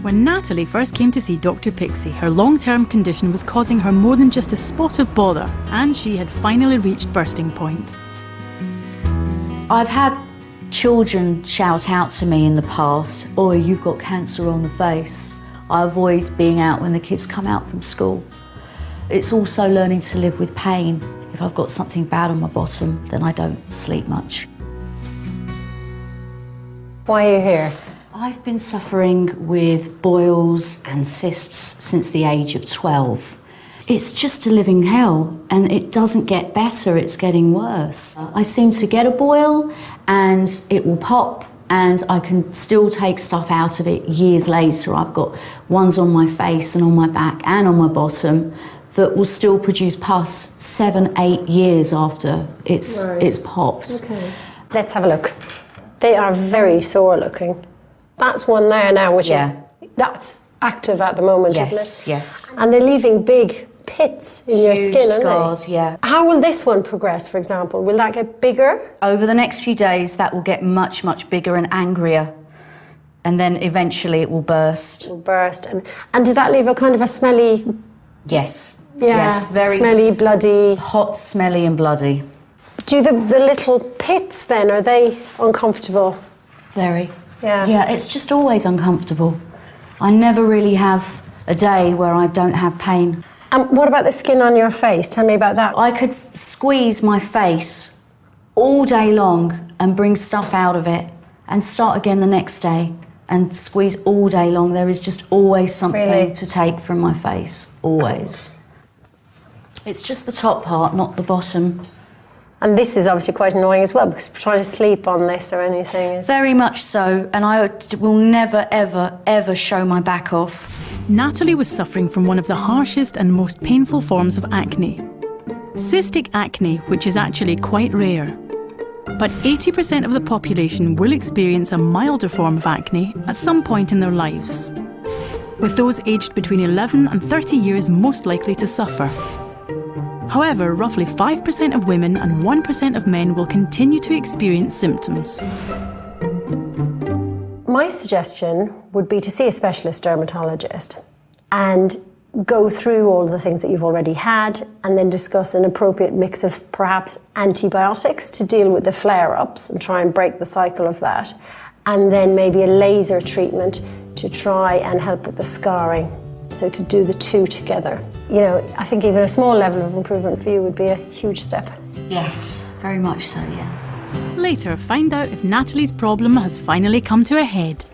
When Natalie first came to see Dr. Pixie, her long-term condition was causing her more than just a spot of bother, and she had finally reached bursting point. I've had children shout out to me in the past, "Oh, you've got cancer on the face." I avoid being out when the kids come out from school. It's also learning to live with pain. If I've got something bad on my bottom, then I don't sleep much. Why are you here? I've been suffering with boils and cysts since the age of 12. It's just a living hell, and it doesn't get better, it's getting worse. I seem to get a boil and it will pop, and I can still take stuff out of it years later. I've got ones on my face and on my back and on my bottom that will still produce pus 7, 8 years after it's popped. Okay. Let's have a look. They are very sore looking. That's one there now, which that's active at the moment, isn't it? Yes. And they're leaving big pits in your skin, aren't scars, they? yeah. How will this one progress, for example? Will that get bigger? Over the next few days, that will get much, much bigger and angrier. And then eventually it will burst. It will burst. And does that leave a kind of a smelly... Yes. Yeah, yes, very smelly, bloody... Hot, smelly and bloody. Do the little pits then, are they uncomfortable? Very. Yeah. Yeah, it's just always uncomfortable. I never really have a day where I don't have pain. And what about the skin on your face? Tell me about that. I could squeeze my face all day long and bring stuff out of it and start again the next day and squeeze all day long. There is just always something to take from my face, always. It's just the top part, not the bottom. And this is obviously quite annoying as well, because trying to sleep on this or anything is... Very much so, and I will never, ever, ever show my back off. Natalie was suffering from one of the harshest and most painful forms of acne. Cystic acne, which is actually quite rare. But 80% of the population will experience a milder form of acne at some point in their lives, with those aged between 11 and 30 years most likely to suffer. However, roughly 5% of women and 1% of men will continue to experience symptoms. My suggestion would be to see a specialist dermatologist and go through all the things that you've already had and then discuss an appropriate mix of perhaps antibiotics to deal with the flare-ups and try and break the cycle of that, and then maybe a laser treatment to try and help with the scarring. So to do the two together. You know, I think even a small level of improvement for you would be a huge step. Yes, very much so, yeah. Later, find out if Natalie's problem has finally come to a head.